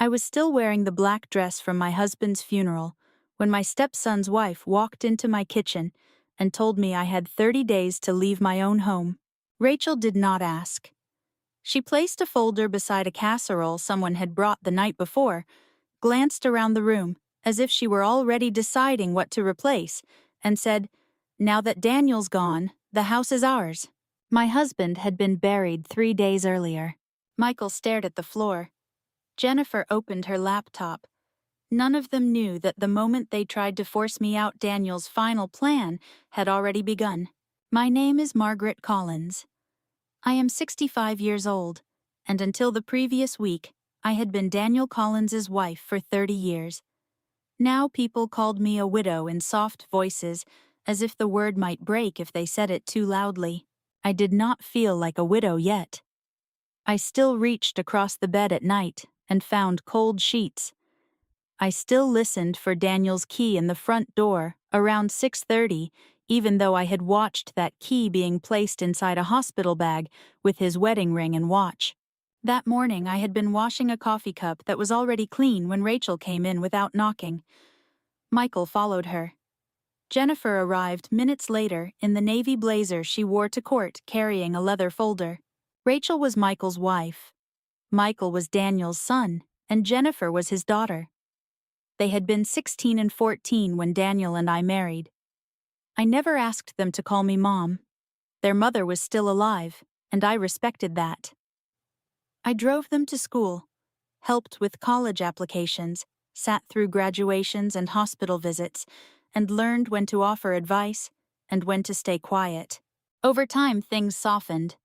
I was still wearing the black dress from my husband's funeral when my stepson's wife walked into my kitchen and told me I had 30 days to leave my own home. Rachel did not ask. She placed a folder beside a casserole someone had brought the night before, glanced around the room as if she were already deciding what to replace, and said, "Now that Daniel's gone, the house is ours." My husband had been buried 3 days earlier. Michael stared at the floor. Jennifer opened her laptop. None of them knew that the moment they tried to force me out Daniel's final plan had already begun. My name is Margaret Collins. I am 65 years old, and until the previous week, I had been Daniel Collins's wife for 30 years. Now people called me a widow in soft voices, as if the word might break if they said it too loudly. I did not feel like a widow yet. I still reached across the bed at night and found cold sheets. I still listened for Daniel's key in the front door around 6:30, even though I had watched that key being placed inside a hospital bag with his wedding ring and watch. That morning I had been washing a coffee cup that was already clean when Rachel came in without knocking. Michael followed her. Jennifer arrived minutes later in the navy blazer she wore to court carrying a leather folder. Rachel was Michael's wife. Michael was Daniel's son, and Jennifer was his daughter. They had been 16 and 14 when Daniel and I married. I never asked them to call me Mom. Their mother was still alive, and I respected that. I drove them to school, helped with college applications, sat through graduations and hospital visits, and learned when to offer advice and when to stay quiet. Over time, things softened.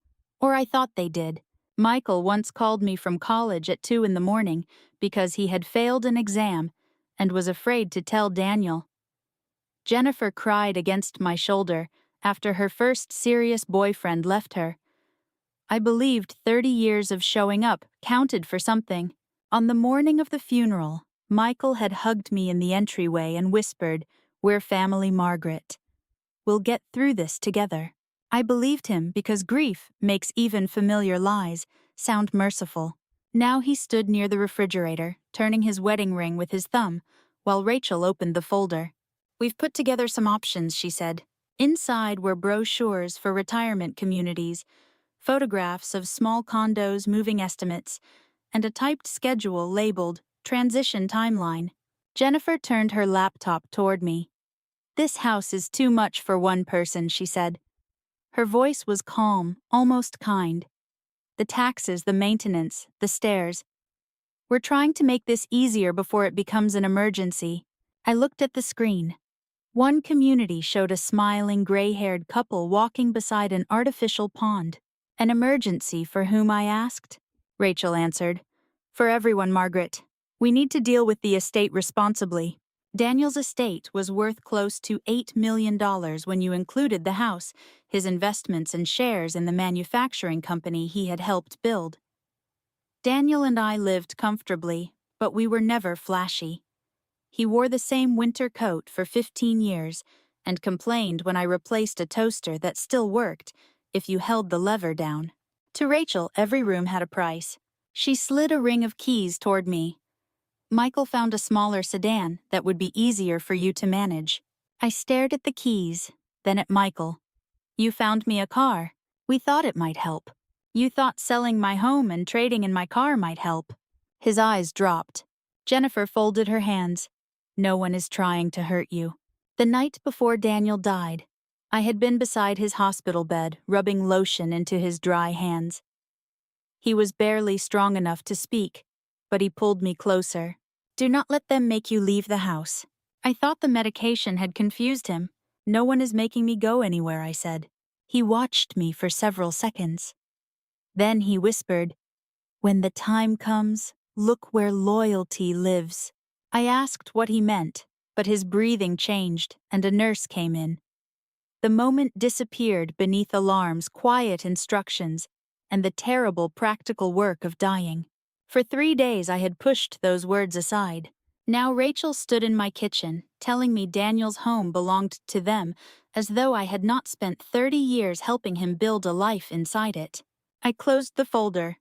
Or I thought they did. Michael once called me from college at 2 in the morning because he had failed an exam and was afraid to tell Daniel. Jennifer cried against my shoulder after her first serious boyfriend left her. I believed 30 years of showing up counted for something. On the morning of the funeral, Michael had hugged me in the entryway and whispered, "We're family, Margaret. We'll get through this together." I believed him because grief makes even familiar lies sound merciful. Now he stood near the refrigerator, turning his wedding ring with his thumb, while Rachel opened the folder. "We've put together some options," she said. Inside were brochures for retirement communities, photographs of small condos, moving estimates, and a typed schedule labeled Transition Timeline. Jennifer turned her laptop toward me. "This house is too much for one person," she said. Her voice was calm, almost kind. "The taxes, the maintenance, the stairs. We're trying to make this easier before it becomes an emergency." I looked at the screen. One community showed a smiling, gray-haired couple walking beside an artificial pond. "An emergency for whom?" I asked. Rachel answered, "For everyone, Margaret. We need to deal with the estate responsibly." Daniel's estate was worth close to $8 million when you included the house, his investments and shares in the manufacturing company he had helped build. Daniel and I lived comfortably, but we were never flashy. He wore the same winter coat for 15 years and complained when I replaced a toaster that still worked if you held the lever down. To Rachel, every room had a price. She slid a ring of keys toward me. "Michael found a smaller sedan that would be easier for you to manage." I stared at the keys, then at Michael. "You found me a car. We thought it might help. You thought selling my home and trading in my car might help." His eyes dropped. Jennifer folded her hands. "No one is trying to hurt you." The night before Daniel died, I had been beside his hospital bed, rubbing lotion into his dry hands. He was barely strong enough to speak, but he pulled me closer. "Do not let them make you leave the house." I thought the medication had confused him. "No one is making me go anywhere," I said. He watched me for several seconds. Then he whispered, "When the time comes, look where loyalty lives." I asked what he meant, but his breathing changed and a nurse came in. The moment disappeared beneath alarms, quiet instructions, and the terrible practical work of dying. For 3 days I had pushed those words aside. Now Rachel stood in my kitchen, telling me Daniel's home belonged to them, as though I had not spent 30 years helping him build a life inside it. I closed the folder.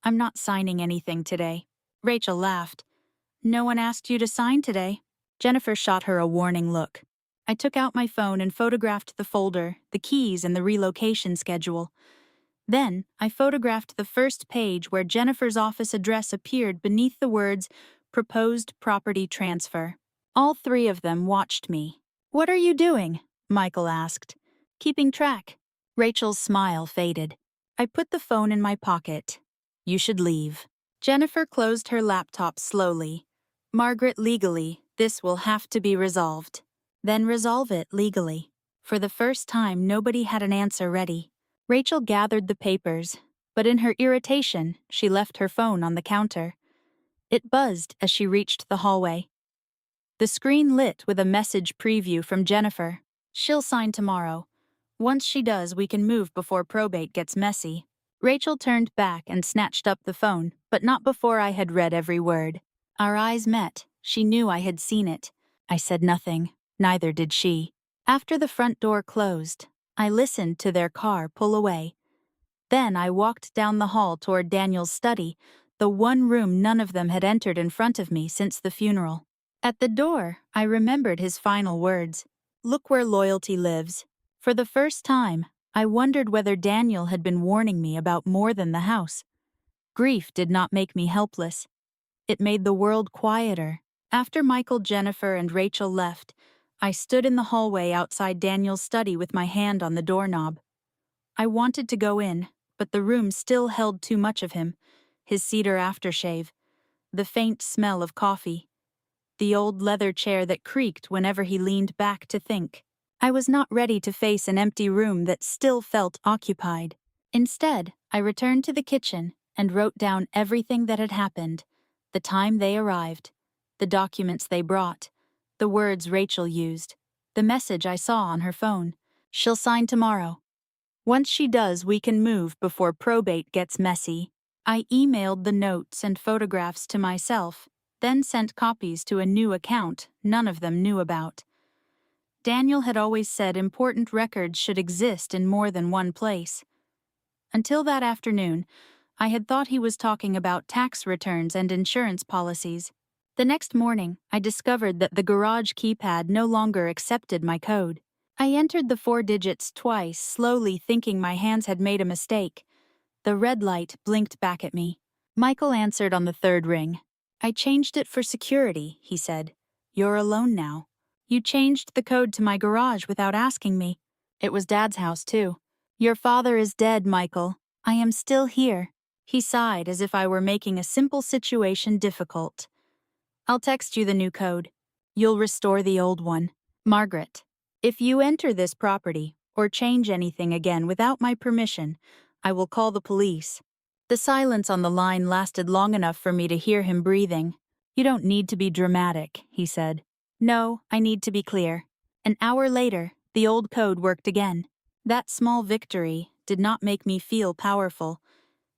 "I'm not signing anything today." Rachel laughed. No one asked you to sign today. Jennifer shot her a warning look. I took out my phone and photographed the folder, the keys, and the relocation schedule. Then, I photographed the first page where Jennifer's office address appeared beneath the words, "Proposed Property Transfer." All three of them watched me. "What are you doing?" Michael asked. "Keeping track." Rachel's smile faded. I put the phone in my pocket. "You should leave." Jennifer closed her laptop slowly. "Margaret, legally, this will have to be resolved." "Then resolve it legally." For the first time, nobody had an answer ready. Rachel gathered the papers, but in her irritation, she left her phone on the counter. It buzzed as she reached the hallway. The screen lit with a message preview from Jennifer. "She'll sign tomorrow. Once she does, we can move before probate gets messy." Rachel turned back and snatched up the phone, but not before I had read every word. Our eyes met. She knew I had seen it. I said nothing. Neither did she. After the front door closed, I listened to their car pull away. Then I walked down the hall toward Daniel's study, the one room none of them had entered in front of me since the funeral. At the door, I remembered his final words. "Look where loyalty lives." For the first time, I wondered whether Daniel had been warning me about more than the house. Grief did not make me helpless. It made the world quieter. After Michael, Jennifer, and Rachel left, I stood in the hallway outside Daniel's study with my hand on the doorknob. I wanted to go in, but the room still held too much of him. His cedar aftershave, the faint smell of coffee, the old leather chair that creaked whenever he leaned back to think. I was not ready to face an empty room that still felt occupied. Instead, I returned to the kitchen and wrote down everything that had happened, the time they arrived, the documents they brought, the words Rachel used, the message I saw on her phone. "She'll sign tomorrow. Once she does, we can move before probate gets messy." I emailed the notes and photographs to myself, then sent copies to a new account none of them knew about. Daniel had always said important records should exist in more than one place. Until that afternoon, I had thought he was talking about tax returns and insurance policies. The next morning, I discovered that the garage keypad no longer accepted my code. I entered the 4 digits twice, slowly thinking my hands had made a mistake. The red light blinked back at me. Michael answered on the 3rd ring. "I changed it for security," he said. "You're alone now." "You changed the code to my garage without asking me." "It was Dad's house, too." "Your father is dead, Michael. I am still here." He sighed as if I were making a simple situation difficult. "I'll text you the new code. You'll restore the old one. Margaret, if you enter this property or change anything again without my permission, I will call the police." The silence on the line lasted long enough for me to hear him breathing. "You don't need to be dramatic," he said. "No, I need to be clear." An hour later, the old code worked again. That small victory did not make me feel powerful.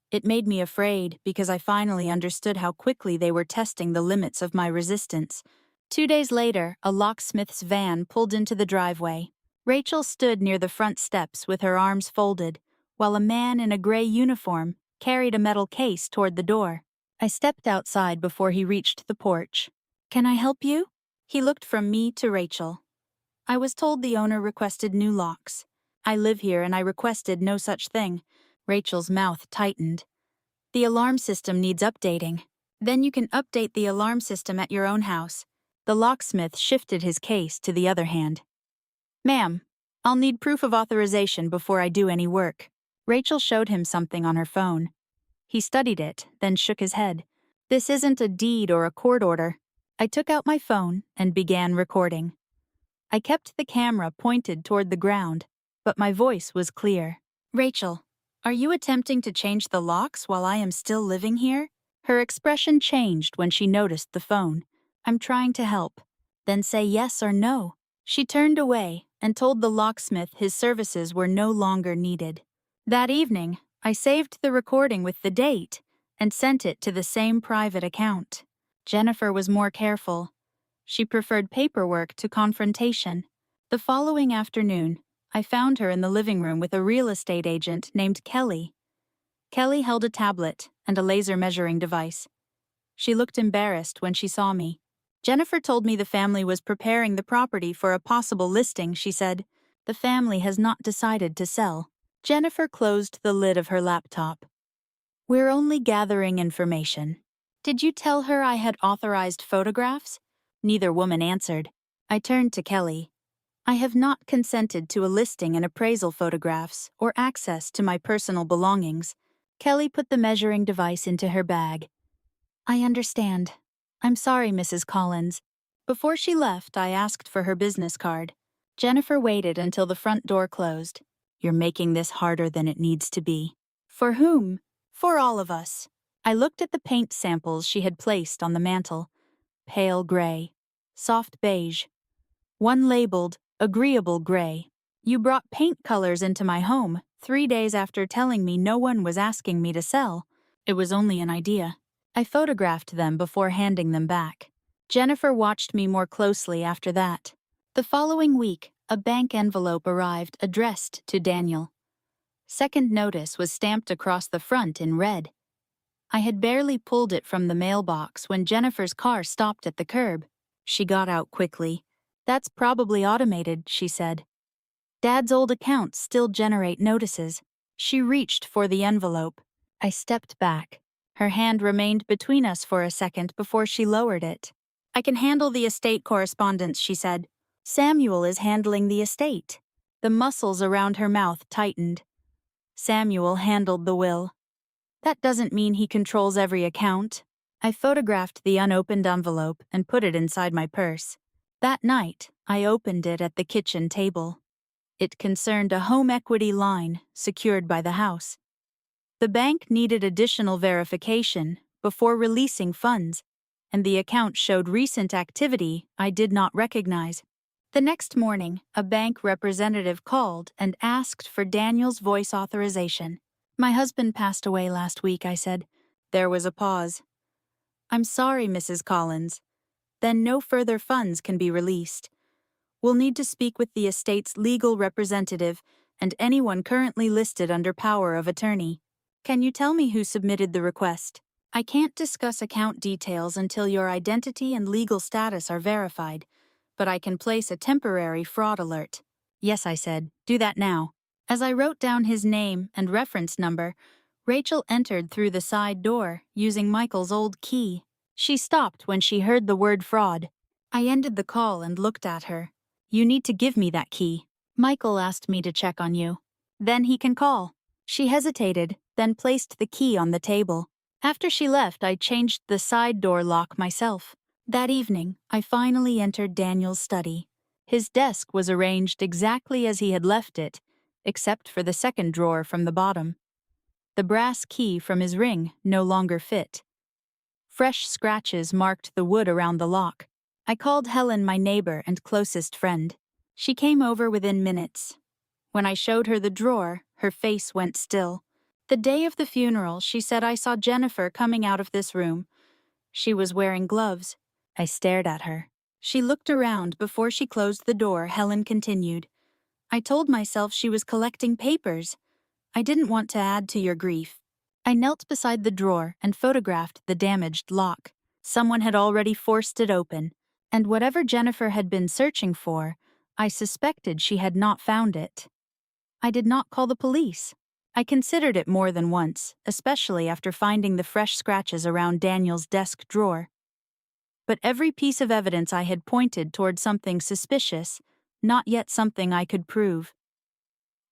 It made me afraid because I finally understood how quickly they were testing the limits of my resistance. 2 days later, a locksmith's van pulled into the driveway. Rachel stood near the front steps with her arms folded, while a man in a gray uniform carried a metal case toward the door. I stepped outside before he reached the porch. "Can I help you?" He looked from me to Rachel. "I was told the owner requested new locks. I live here and I requested no such thing." Rachel's mouth tightened. "The alarm system needs updating." "Then you can update the alarm system at your own house." The locksmith shifted his case to the other hand. "Ma'am, I'll need proof of authorization before I do any work." Rachel showed him something on her phone. He studied it, then shook his head. "This isn't a deed or a court order." I took out my phone and began recording. I kept the camera pointed toward the ground, but my voice was clear. "Rachel, are you attempting to change the locks while I am still living here?" Her expression changed when she noticed the phone. "I'm trying to help." "Then say yes or no." She turned away and told the locksmith his services were no longer needed. That evening, I saved the recording with the date and sent it to the same private account. Jennifer was more careful. She preferred paperwork to confrontation. The following afternoon, I found her in the living room with a real estate agent named Kelly. Kelly held a tablet and a laser measuring device. She looked embarrassed when she saw me. Jennifer told me the family was preparing the property for a possible listing, she said. The family has not decided to sell. Jennifer closed the lid of her laptop. We're only gathering information. Did you tell her I had authorized photographs? Neither woman answered. I turned to Kelly. I have not consented to a listing and appraisal photographs or access to my personal belongings. Kelly put the measuring device into her bag. I understand. I'm sorry, Mrs. Collins. Before she left, I asked for her business card. Jennifer waited until the front door closed. You're making this harder than it needs to be. For whom? For all of us. I looked at the paint samples she had placed on the mantel. Pale gray, soft beige. One labeled, agreeable gray. You brought paint colors into my home 3 days after telling me no one was asking me to sell. It was only an idea. I photographed them before handing them back. Jennifer watched me more closely after that. The following week, a bank envelope arrived addressed to Daniel. Second notice was stamped across the front in red. I had barely pulled it from the mailbox when Jennifer's car stopped at the curb. She got out quickly. That's probably automated, she said. Dad's old accounts still generate notices. She reached for the envelope. I stepped back. Her hand remained between us for a second before she lowered it. I can handle the estate correspondence, she said. Samuel is handling the estate. The muscles around her mouth tightened. Samuel handled the will. That doesn't mean he controls every account. I photographed the unopened envelope and put it inside my purse. That night, I opened it at the kitchen table. It concerned a home equity line secured by the house. The bank needed additional verification before releasing funds, and the account showed recent activity I did not recognize. The next morning, a bank representative called and asked for Daniel's voice authorization. My husband passed away last week, I said. There was a pause. I'm sorry, Mrs. Collins. Then no further funds can be released. We'll need to speak with the estate's legal representative and anyone currently listed under power of attorney. Can you tell me who submitted the request? I can't discuss account details until your identity and legal status are verified, but I can place a temporary fraud alert. Yes, I said. Do that now. As I wrote down his name and reference number, Rachel entered through the side door using Michael's old key. She stopped when she heard the word fraud. I ended the call and looked at her. You need to give me that key. Michael asked me to check on you. Then he can call. She hesitated, then placed the key on the table. After she left, I changed the side door lock myself. That evening, I finally entered Daniel's study. His desk was arranged exactly as he had left it, except for the second drawer from the bottom. The brass key from his ring no longer fit. Fresh scratches marked the wood around the lock. I called Helen my neighbor and closest friend. She came over within minutes. When I showed her the drawer, her face went still. The day of the funeral, she said I saw Jennifer coming out of this room. She was wearing gloves. I stared at her. She looked around before she closed the door. Helen continued. I told myself she was collecting papers. I didn't want to add to your grief. I knelt beside the drawer and photographed the damaged lock. Someone had already forced it open, and whatever Jennifer had been searching for, I suspected she had not found it. I did not call the police. I considered it more than once, especially after finding the fresh scratches around Daniel's desk drawer. But every piece of evidence I had pointed toward something suspicious, not yet something I could prove.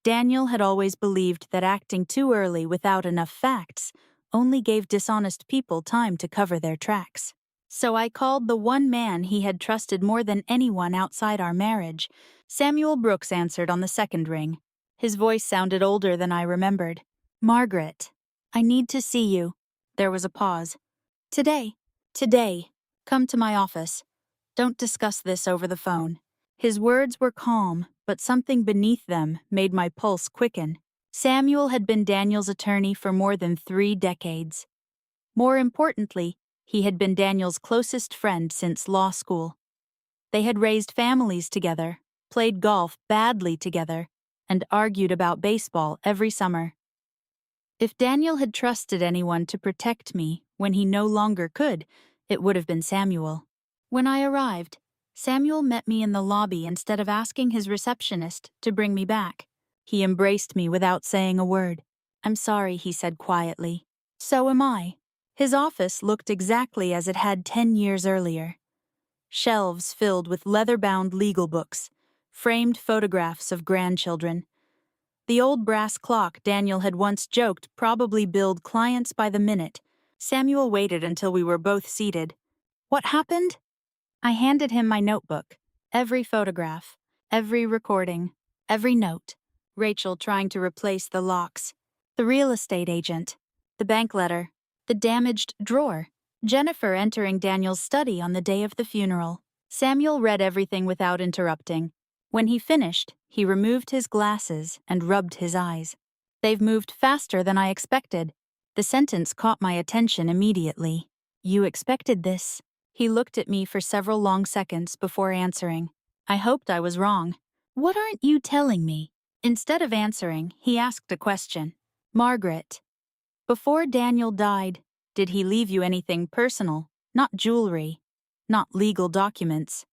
Daniel had always believed that acting too early without enough facts only gave dishonest people time to cover their tracks. So I called the one man he had trusted more than anyone outside our marriage. Samuel Brooks answered on the second ring. His voice sounded older than I remembered. Margaret, I need to see you. There was a pause. Today. Come to my office. Don't discuss this over the phone. His words were calm, but something beneath them made my pulse quicken. Samuel had been Daniel's attorney for more than 3 decades. More importantly, he had been Daniel's closest friend since law school. They had raised families together, played golf badly together, and argued about baseball every summer. If Daniel had trusted anyone to protect me, When he no longer could, it would have been Samuel. When I arrived, Samuel met me in the lobby instead of asking his receptionist to bring me back. He embraced me without saying a word. "I'm sorry," he said quietly. "So am I." His office looked exactly as it had 10 years earlier. Shelves filled with leather-bound legal books, framed photographs of grandchildren. The old brass clock Daniel had once joked probably billed clients by the minute. Samuel waited until we were both seated. "What happened?" I handed him my notebook. Every photograph, every recording, every note. Rachel trying to replace the locks. The real estate agent. The bank letter. The damaged drawer. Jennifer entering Daniel's study on the day of the funeral. Samuel read everything without interrupting. When he finished, he removed his glasses and rubbed his eyes. "They've moved faster than I expected." The sentence caught my attention immediately. "You expected this?" He looked at me for several long seconds before answering. I hoped I was wrong. "What aren't you telling me?" Instead of answering, he asked a question. "Margaret, before Daniel died, did he leave you anything personal? Not jewelry, not legal documents.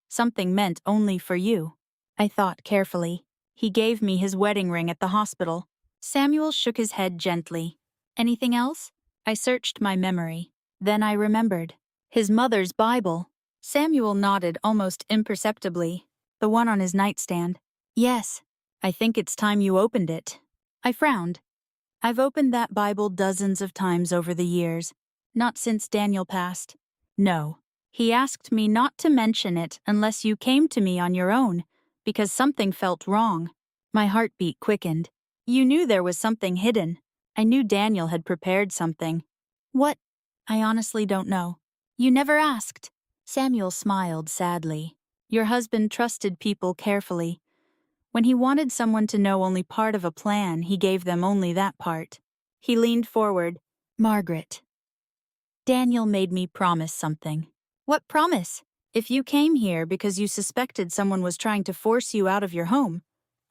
Something meant only for you." I thought carefully. He gave me his wedding ring at the hospital. Samuel shook his head gently. "Anything else?" I searched my memory. Then I remembered. His mother's Bible. Samuel nodded almost imperceptibly. "The one on his nightstand." "Yes. I think it's time you opened it." I frowned. "I've opened that Bible dozens of times over the years. Not since Daniel passed." "No. He asked me not to mention it unless you came to me on your own, because something felt wrong." My heartbeat quickened. "You knew there was something hidden." I knew Daniel had prepared something. "What?" "I honestly don't know." "You never asked." Samuel smiled sadly. "Your husband trusted people carefully. When he wanted someone to know only part of a plan, he gave them only that part." He leaned forward. "Margaret, Daniel made me promise something." "What promise?" "If you came here because you suspected someone was trying to force you out of your home,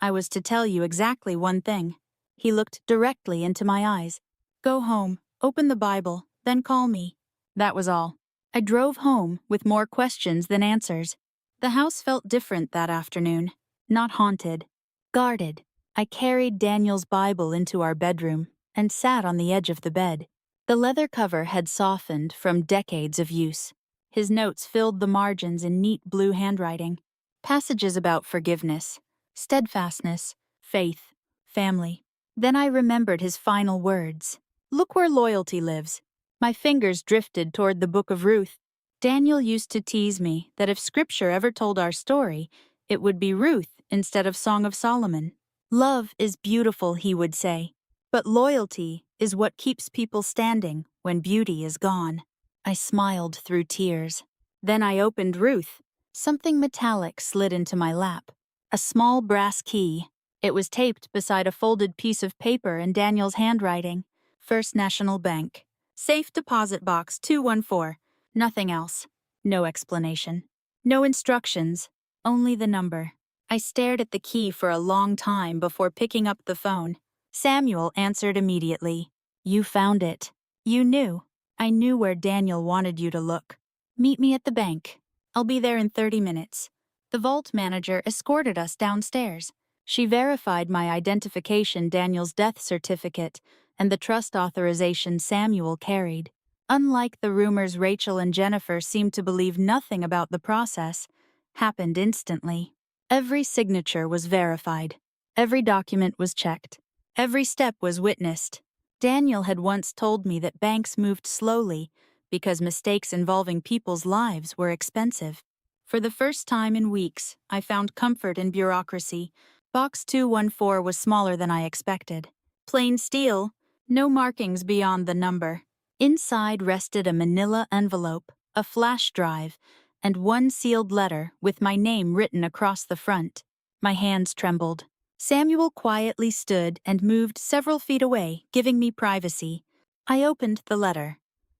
I was to tell you exactly one thing." He looked directly into my eyes. "Go home, open the Bible, then call me." That was all. I drove home with more questions than answers. The house felt different that afternoon. Not haunted. Guarded. I carried Daniel's Bible into our bedroom and sat on the edge of the bed. The leather cover had softened from decades of use. His notes filled the margins in neat blue handwriting. Passages about forgiveness, steadfastness, faith, family. Then I remembered his final words. "Look where loyalty lives." My fingers drifted toward the book of Ruth. Daniel used to tease me that if scripture ever told our story, it would be Ruth instead of Song of Solomon. "Love is beautiful," he would say, "but loyalty is what keeps people standing when beauty is gone." I smiled through tears. Then I opened Ruth. Something metallic slid into my lap. A small brass key. It was taped beside a folded piece of paper in Daniel's handwriting. First National Bank. Safe Deposit Box 214. Nothing else. No explanation. No instructions. Only the number. I stared at the key for a long time before picking up the phone. Samuel answered immediately. "You found it. You knew. I knew where Daniel wanted you to look. Meet me at the bank. I'll be there in 30 minutes. The vault manager escorted us downstairs. She verified my identification, Daniel's death certificate, and the trust authorization Samuel carried. Unlike the rumors Rachel and Jennifer seemed to believe nothing about the process, happened instantly. Every signature was verified. Every document was checked. Every step was witnessed. Daniel had once told me that banks moved slowly because mistakes involving people's lives were expensive. For the first time in weeks, I found comfort in bureaucracy. Box 214 was smaller than I expected. Plain steel, no markings beyond the number. Inside rested a manila envelope, a flash drive, and one sealed letter with my name written across the front. My hands trembled. Samuel quietly stood and moved several feet away, giving me privacy. I opened the letter.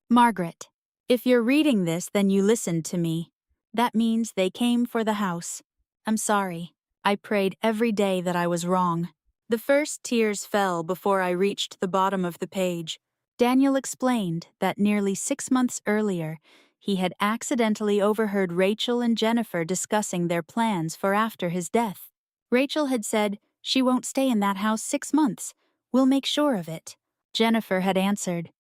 "Margaret, if you're reading this, then you listened to me. That means they came for the house. I'm sorry. I prayed every day that I was wrong." The first tears fell before I reached the bottom of the page. Daniel explained that nearly 6 months earlier, he had accidentally overheard Rachel and Jennifer discussing their plans for after his death. Rachel had said, "She won't stay in that house 6 months. We'll make sure of it." Jennifer had answered,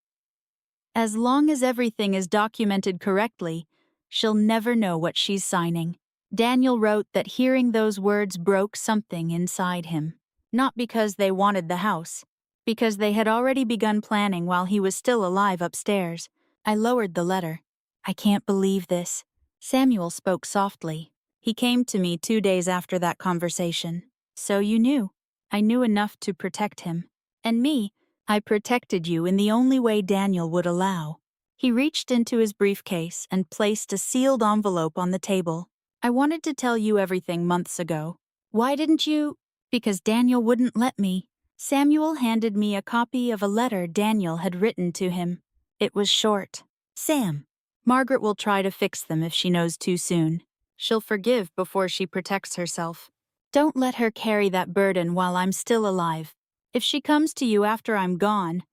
"As long as everything is documented correctly, she'll never know what she's signing." Daniel wrote that hearing those words broke something inside him. Not because they wanted the house, because they had already begun planning while he was still alive upstairs. I lowered the letter. "I can't believe this." Samuel spoke softly. "He came to me 2 days after that conversation. So you knew." "I knew enough to protect him. And me, I protected you in the only way Daniel would allow." He reached into his briefcase and placed a sealed envelope on the table. "I wanted to tell you everything months ago." "Why didn't you?" "Because Daniel wouldn't let me." Samuel handed me a copy of a letter Daniel had written to him. It was short. "Sam, Margaret will try to fix them if she knows too soon. She'll forgive before she protects herself. Don't let her carry that burden while I'm still alive. If she comes to you after I'm gone,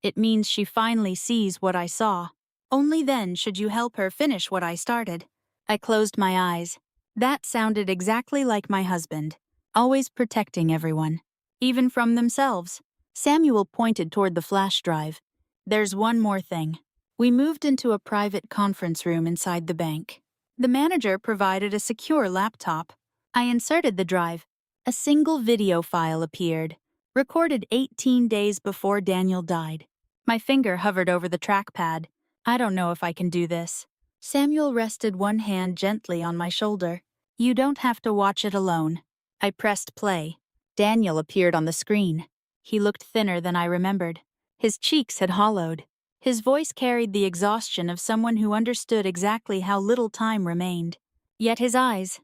it means she finally sees what I saw. Only then should you help her finish what I started." I closed my eyes. That sounded exactly like my husband, always protecting everyone, even from themselves. Samuel pointed toward the flash drive. "There's one more thing." We moved into a private conference room inside the bank. The manager provided a secure laptop. I inserted the drive. A single video file appeared, recorded 18 days before Daniel died. My finger hovered over the trackpad. "I don't know if I can do this." Samuel rested one hand gently on my shoulder. "You don't have to watch it alone." I pressed play. Daniel appeared on the screen. He looked thinner than I remembered. His cheeks had hollowed. His voice carried the exhaustion of someone who understood exactly how little time remained. Yet his eyes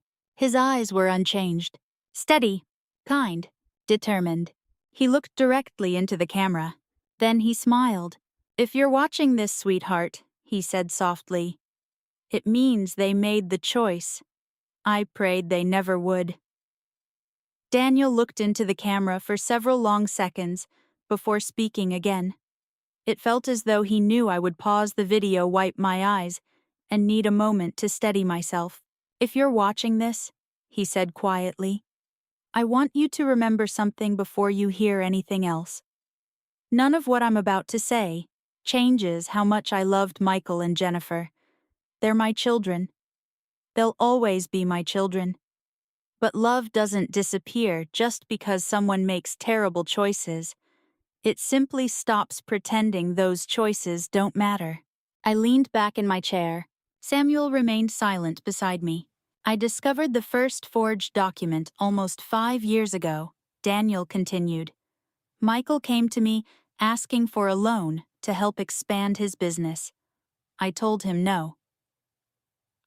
were unchanged. Steady, kind, determined. He looked directly into the camera. Then he smiled. "If you're watching this, sweetheart," he said softly, "it means they made the choice I prayed they never would." Daniel looked into the camera for several long seconds before speaking again. It felt as though he knew I would pause the video, wipe my eyes, and need a moment to steady myself. "If you're watching this," he said quietly, "I want you to remember something before you hear anything else. None of what I'm about to say changes how much I loved Michael and Jennifer. They're my children. They'll always be my children. But love doesn't disappear just because someone makes terrible choices. It simply stops pretending those choices don't matter." I leaned back in my chair. Samuel remained silent beside me. "I discovered the first forged document almost 5 years ago," Daniel continued. "Michael came to me asking for a loan to help expand his business. I told him no.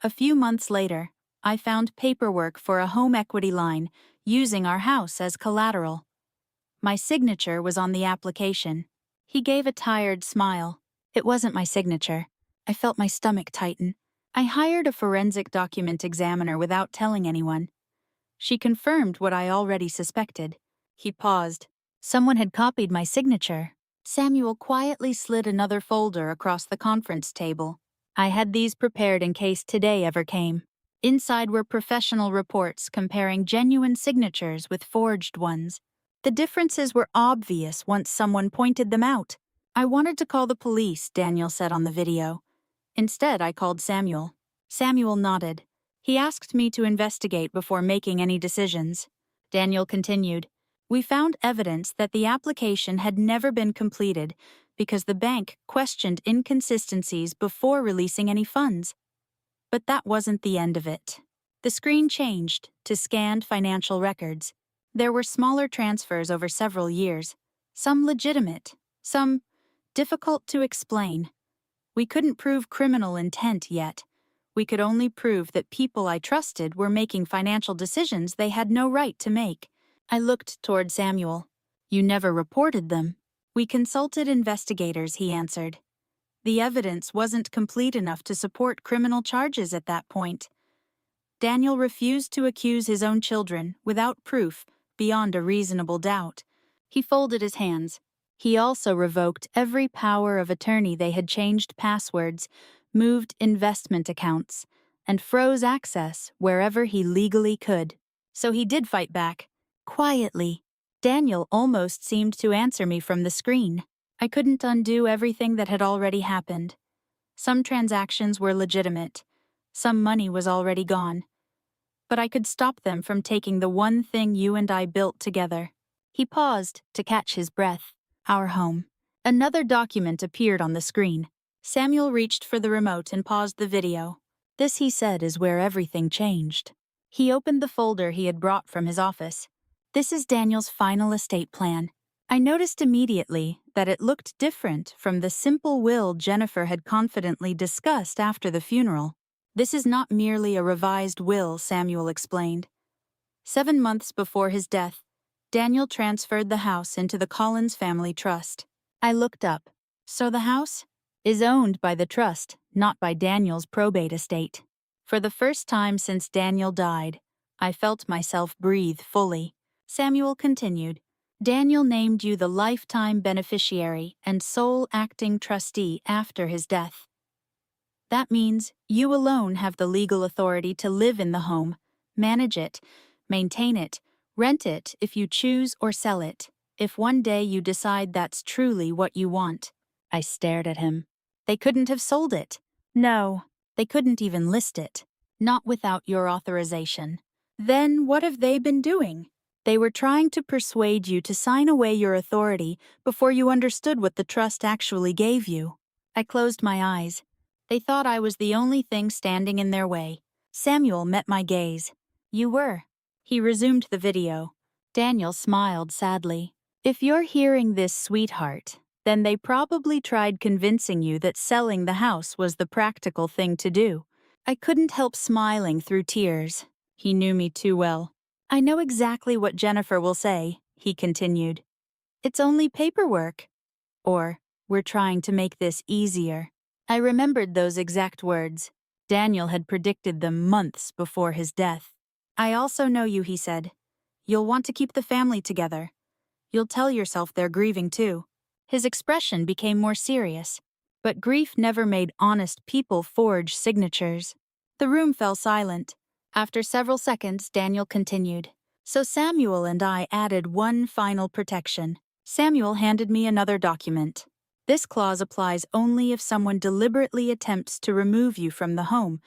A few months later, I found paperwork for a home equity line using our house as collateral. My signature was on the application." He gave a tired smile. "It wasn't my signature." I felt my stomach tighten. "I hired a forensic document examiner without telling anyone. She confirmed what I already suspected." He paused. "Someone had copied my signature." Samuel quietly slid another folder across the conference table. "I had these prepared in case today ever came." Inside were professional reports comparing genuine signatures with forged ones. The differences were obvious once someone pointed them out. "I wanted to call the police," Daniel said on the video. Instead, I called Samuel. Samuel nodded. "He asked me to investigate before making any decisions." Daniel continued. "We found evidence that the application had never been completed because the bank questioned inconsistencies before releasing any funds. But that wasn't the end of it." The screen changed to scanned financial records. There were smaller transfers over several years, some legitimate, some difficult to explain. We couldn't prove criminal intent yet. We could only prove that people I trusted were making financial decisions they had no right to make. I looked toward Samuel. "You never reported them." "We consulted investigators," he answered. "The evidence wasn't complete enough to support criminal charges at that point." Daniel refused to accuse his own children without proof beyond a reasonable doubt. He folded his hands. He also revoked every power of attorney. They had changed passwords, moved investment accounts, and froze access wherever he legally could. So he did fight back. Quietly. Daniel almost seemed to answer me from the screen. I couldn't undo everything that had already happened. Some transactions were legitimate. Some money was already gone. But I could stop them from taking the one thing you and I built together. He paused to catch his breath. Our home. Another document appeared on the screen. Samuel reached for the remote and paused the video. This, he said, is where everything changed. He opened the folder he had brought from his office. This is Daniel's final estate plan. I noticed immediately that it looked different from the simple will Jennifer had confidently discussed after the funeral. This is not merely a revised will, Samuel explained. 7 months before his death, Daniel transferred the house into the Collins family trust. I looked up. So the house is owned by the trust, not by Daniel's probate estate. For the first time since Daniel died, I felt myself breathe fully. Samuel continued. Daniel named you the lifetime beneficiary and sole acting trustee after his death. That means you alone have the legal authority to live in the home, manage it, maintain it, rent it if you choose, or sell it, if one day you decide that's truly what you want. I stared at him. They couldn't have sold it. No, they couldn't even list it. Not without your authorization. Then what have they been doing? They were trying to persuade you to sign away your authority before you understood what the trust actually gave you. I closed my eyes. They thought I was the only thing standing in their way. Samuel met my gaze. You were. He resumed the video. Daniel smiled sadly. If you're hearing this, sweetheart, then they probably tried convincing you that selling the house was the practical thing to do. I couldn't help smiling through tears. He knew me too well. I know exactly what Jennifer will say, he continued. It's only paperwork. Or, we're trying to make this easier. I remembered those exact words. Daniel had predicted them months before his death. I also know you, he said. You'll want to keep the family together. You'll tell yourself they're grieving too. His expression became more serious. But grief never made honest people forge signatures. The room fell silent. After several seconds, Daniel continued. So Samuel and I added one final protection. Samuel handed me another document. This clause applies only if someone deliberately attempts to remove you from the home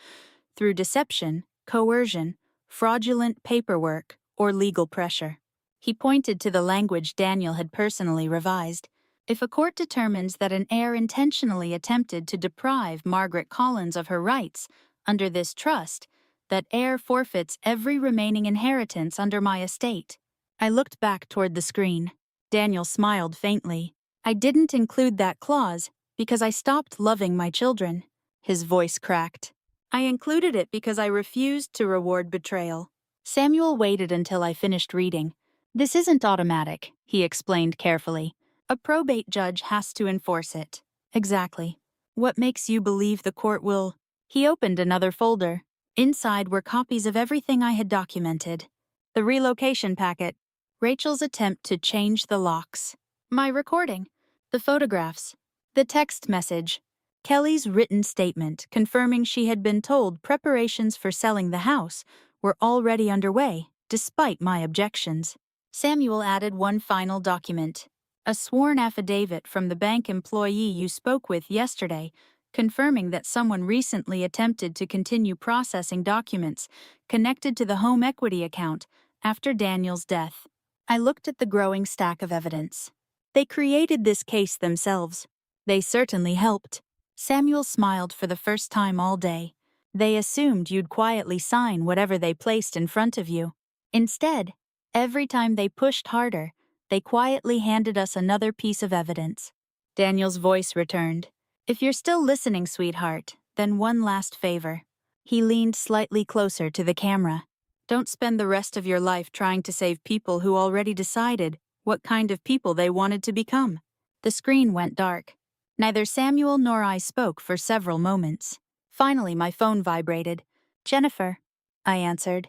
through deception, coercion, fraudulent paperwork, or legal pressure. He pointed to the language Daniel had personally revised. If a court determines that an heir intentionally attempted to deprive Margaret Collins of her rights under this trust, that heir forfeits every remaining inheritance under my estate. I looked back toward the screen. Daniel smiled faintly. I didn't include that clause because I stopped loving my children. His voice cracked. I included it because I refused to reward betrayal. Samuel waited until I finished reading. This isn't automatic, he explained carefully. A probate judge has to enforce it. Exactly. What makes you believe the court will? He opened another folder. Inside were copies of everything I had documented. The relocation packet, Rachel's attempt to change the locks, my recording, the photographs, the text message, Kelly's written statement confirming she had been told preparations for selling the house were already underway, despite my objections. Samuel added one final document, a sworn affidavit from the bank employee you spoke with yesterday, confirming that someone recently attempted to continue processing documents connected to the home equity account after Daniel's death. I looked at the growing stack of evidence. They created this case themselves. They certainly helped. Samuel smiled for the first time all day. They assumed you'd quietly sign whatever they placed in front of you. Instead, every time they pushed harder, they quietly handed us another piece of evidence. Daniel's voice returned. If you're still listening, sweetheart, then one last favor. He leaned slightly closer to the camera. Don't spend the rest of your life trying to save people who already decided what kind of people they wanted to become. The screen went dark. Neither Samuel nor I spoke for several moments. Finally, my phone vibrated. Jennifer, I answered.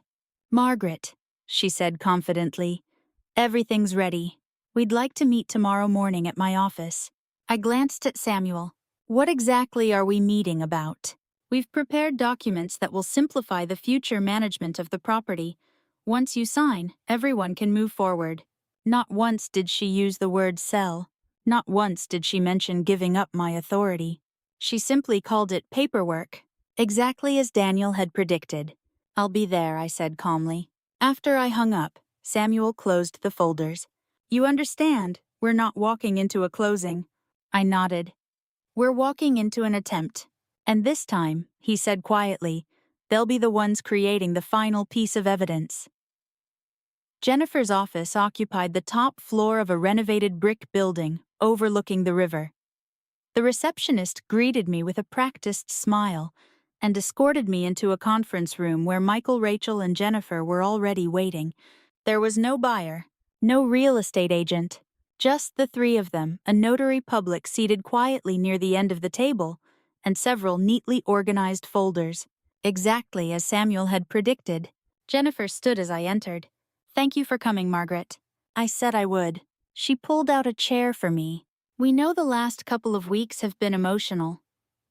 Margaret, she said confidently. Everything's ready. We'd like to meet tomorrow morning at my office. I glanced at Samuel. What exactly are we meeting about? We've prepared documents that will simplify the future management of the property. Once you sign, everyone can move forward. Not once did she use the word sell. Not once did she mention giving up my authority. She simply called it paperwork. Exactly as Daniel had predicted. I'll be there, I said calmly. After I hung up, Samuel closed the folders. You understand, we're not walking into a closing. I nodded. We're walking into an attempt. And this time, he said quietly, they'll be the ones creating the final piece of evidence. Jennifer's office occupied the top floor of a renovated brick building overlooking the river. The receptionist greeted me with a practiced smile and escorted me into a conference room where Michael, Rachel, and Jennifer were already waiting. There was no buyer, no real estate agent, just the three of them, a notary public seated quietly near the end of the table, and several neatly organized folders. Exactly as Samuel had predicted. Jennifer stood as I entered. Thank you for coming, Margaret. I said I would. She pulled out a chair for me. We know the last couple of weeks have been emotional.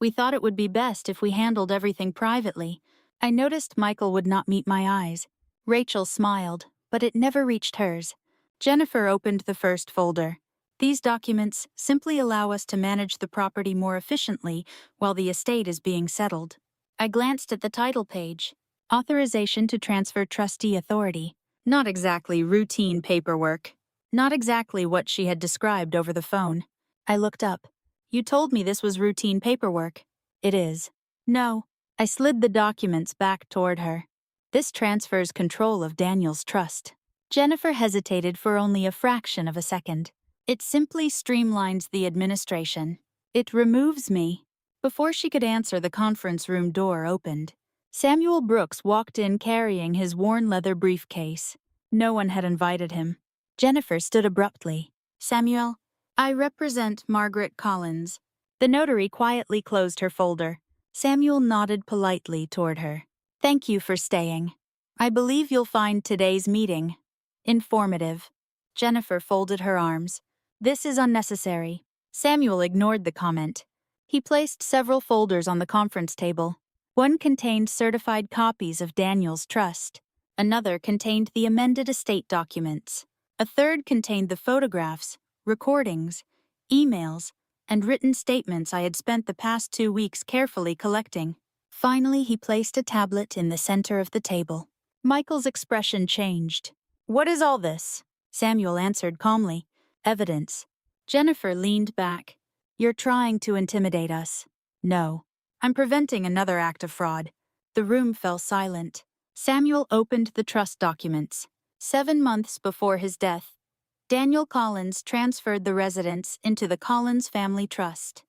We thought it would be best if we handled everything privately. I noticed Michael would not meet my eyes. Rachel smiled, but it never reached hers. Jennifer opened the first folder. These documents simply allow us to manage the property more efficiently while the estate is being settled. I glanced at the title page. Authorization to transfer trustee authority. Not exactly routine paperwork. Not exactly what she had described over the phone. I looked up. You told me this was routine paperwork. It is. No. I slid the documents back toward her. This transfers control of Daniel's trust. Jennifer hesitated for only a fraction of a second. It simply streamlines the administration. It removes me. Before she could answer, the conference room door opened. Samuel Brooks walked in carrying his worn leather briefcase. No one had invited him. Jennifer stood abruptly. Samuel, I represent Margaret Collins. The notary quietly closed her folder. Samuel nodded politely toward her. Thank you for staying. I believe you'll find today's meeting informative. Jennifer folded her arms. This is unnecessary. Samuel ignored the comment. He placed several folders on the conference table. One contained certified copies of Daniel's trust. Another contained the amended estate documents. A third contained the photographs, recordings, emails, and written statements I had spent the past 2 weeks carefully collecting. Finally, he placed a tablet in the center of the table. Michael's expression changed. What is all this? Samuel answered calmly. Evidence. Jennifer leaned back. You're trying to intimidate us. No. I'm preventing another act of fraud. The room fell silent. Samuel opened the trust documents. 7 months before his death, Daniel Collins transferred the residence into the Collins Family Trust.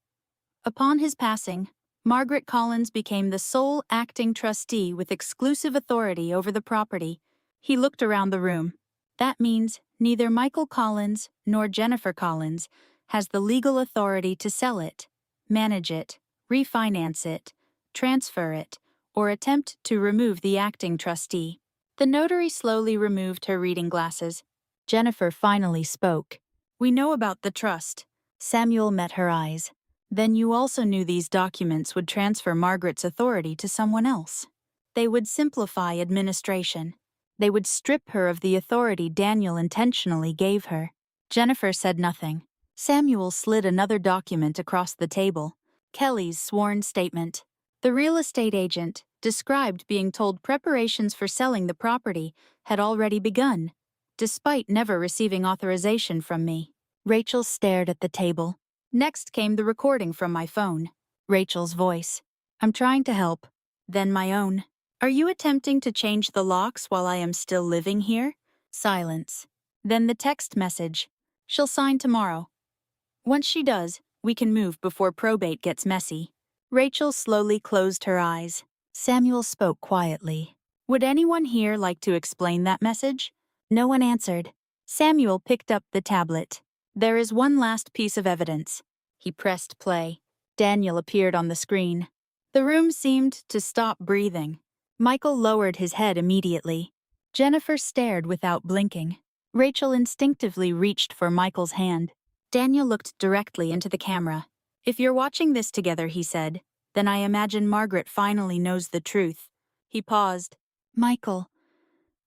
Upon his passing, Margaret Collins became the sole acting trustee with exclusive authority over the property. He looked around the room. That means neither Michael Collins nor Jennifer Collins has the legal authority to sell it, manage it, refinance it, transfer it, or attempt to remove the acting trustee. The notary slowly removed her reading glasses. Jennifer finally spoke. We know about the trust. Samuel met her eyes. Then you also knew these documents would transfer Margaret's authority to someone else. They would simplify administration. They would strip her of the authority Daniel intentionally gave her. Jennifer said nothing. Samuel slid another document across the table. Kelly's sworn statement. The real estate agent described being told preparations for selling the property had already begun, despite never receiving authorization from me. Rachel stared at the table. Next came the recording from my phone. Rachel's voice. I'm trying to help. Then my own. Are you attempting to change the locks while I am still living here? Silence. Then the text message. She'll sign tomorrow. Once she does, we can move before probate gets messy. Rachel slowly closed her eyes. Samuel spoke quietly. Would anyone here like to explain that message? No one answered. Samuel picked up the tablet. There is one last piece of evidence. He pressed play. Daniel appeared on the screen. The room seemed to stop breathing. Michael lowered his head immediately. Jennifer stared without blinking. Rachel instinctively reached for Michael's hand. Daniel looked directly into the camera. "If you're watching this together," he said, "then I imagine Margaret finally knows the truth." He paused. "Michael,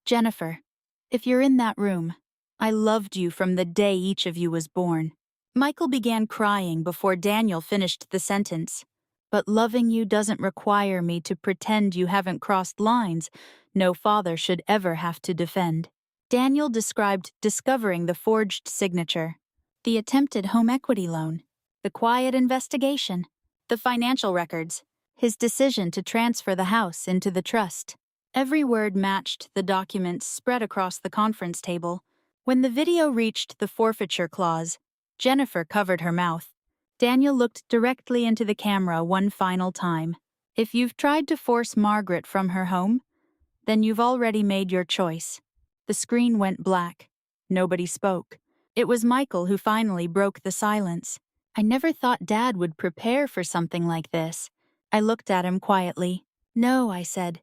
Jennifer, if you're in that room, I loved you from the day each of you was born." Michael began crying before Daniel finished the sentence. "But loving you doesn't require me to pretend you haven't crossed lines no father should ever have to defend." Daniel described discovering the forged signature, the attempted home equity loan, the quiet investigation, the financial records, his decision to transfer the house into the trust. Every word matched the documents spread across the conference table. When the video reached the forfeiture clause, Jennifer covered her mouth. Daniel looked directly into the camera one final time. "If you've tried to force Margaret from her home, then you've already made your choice." The screen went black. Nobody spoke. It was Michael who finally broke the silence. "I never thought Dad would prepare for something like this." I looked at him quietly. "No," I said.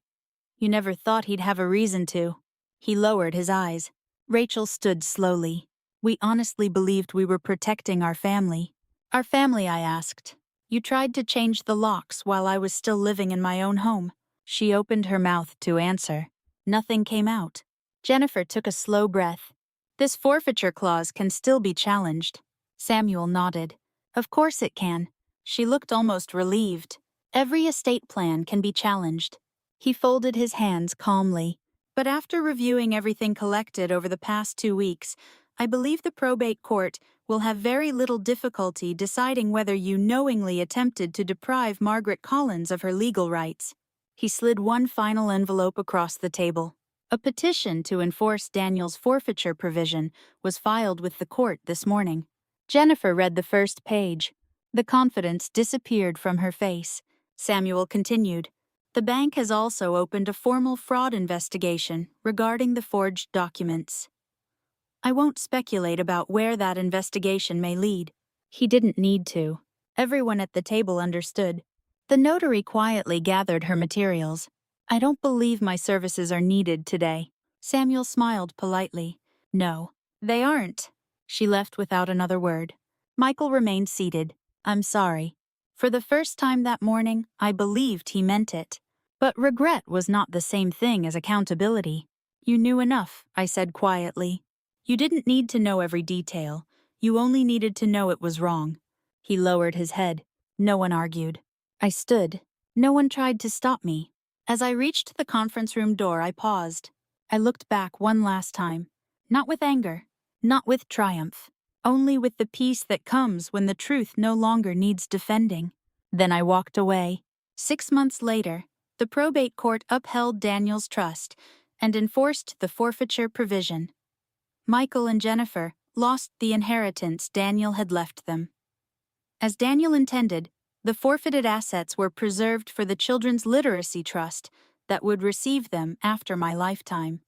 "You never thought he'd have a reason to." He lowered his eyes. Rachel stood slowly. "We honestly believed we were protecting our family." "Our family?" I asked. "You tried to change the locks while I was still living in my own home." She opened her mouth to answer. Nothing came out. Jennifer took a slow breath. "This forfeiture clause can still be challenged." Samuel nodded. "Of course it can." She looked almost relieved. "Every estate plan can be challenged." He folded his hands calmly. "But after reviewing everything collected over the past 2 weeks, I believe the probate court will have very little difficulty deciding whether you knowingly attempted to deprive Margaret Collins of her legal rights." He slid one final envelope across the table. "A petition to enforce Daniel's forfeiture provision was filed with the court this morning." Jennifer read the first page. The confidence disappeared from her face. Samuel continued. "The bank has also opened a formal fraud investigation regarding the forged documents. I won't speculate about where that investigation may lead." He didn't need to. Everyone at the table understood. The notary quietly gathered her materials. "I don't believe my services are needed today." Samuel smiled politely. "No, they aren't." She left without another word. Michael remained seated. "I'm sorry." For the first time that morning, I believed he meant it. But regret was not the same thing as accountability. "You knew enough," I said quietly. "You didn't need to know every detail. You only needed to know it was wrong." He lowered his head. No one argued. I stood. No one tried to stop me. As I reached the conference room door, I paused. I looked back one last time. Not with anger, not with triumph, only with the peace that comes when the truth no longer needs defending. Then I walked away. 6 months later, the probate court upheld Daniel's trust and enforced the forfeiture provision. Michael and Jennifer lost the inheritance Daniel had left them. As Daniel intended, the forfeited assets were preserved for the Children's Literacy Trust that would receive them after my lifetime.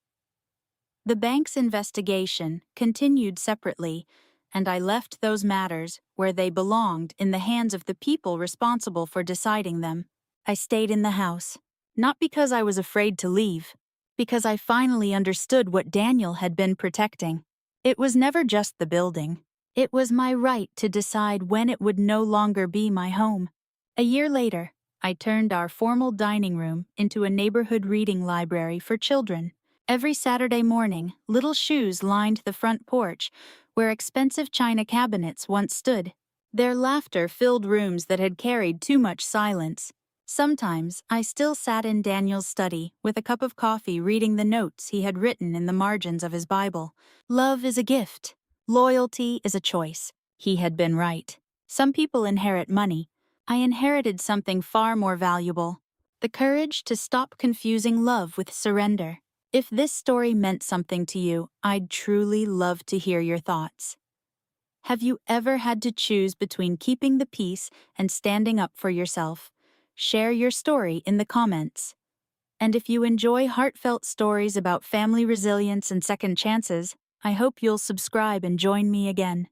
The bank's investigation continued separately, and I left those matters where they belonged in the hands of the people responsible for deciding them. I stayed in the house, not because I was afraid to leave, because I finally understood what Daniel had been protecting. It was never just the building. It was my right to decide when it would no longer be my home. A year later, I turned our formal dining room into a neighborhood reading library for children. Every Saturday morning, little shoes lined the front porch, where expensive china cabinets once stood. Their laughter filled rooms that had carried too much silence. Sometimes, I still sat in Daniel's study with a cup of coffee reading the notes he had written in the margins of his Bible. Love is a gift. Loyalty is a choice. He had been right. Some people inherit money. I inherited something far more valuable: the courage to stop confusing love with surrender. If this story meant something to you, I'd truly love to hear your thoughts. Have you ever had to choose between keeping the peace and standing up for yourself? Share your story in the comments. And if you enjoy heartfelt stories about family resilience and second chances, I hope you'll subscribe and join me again.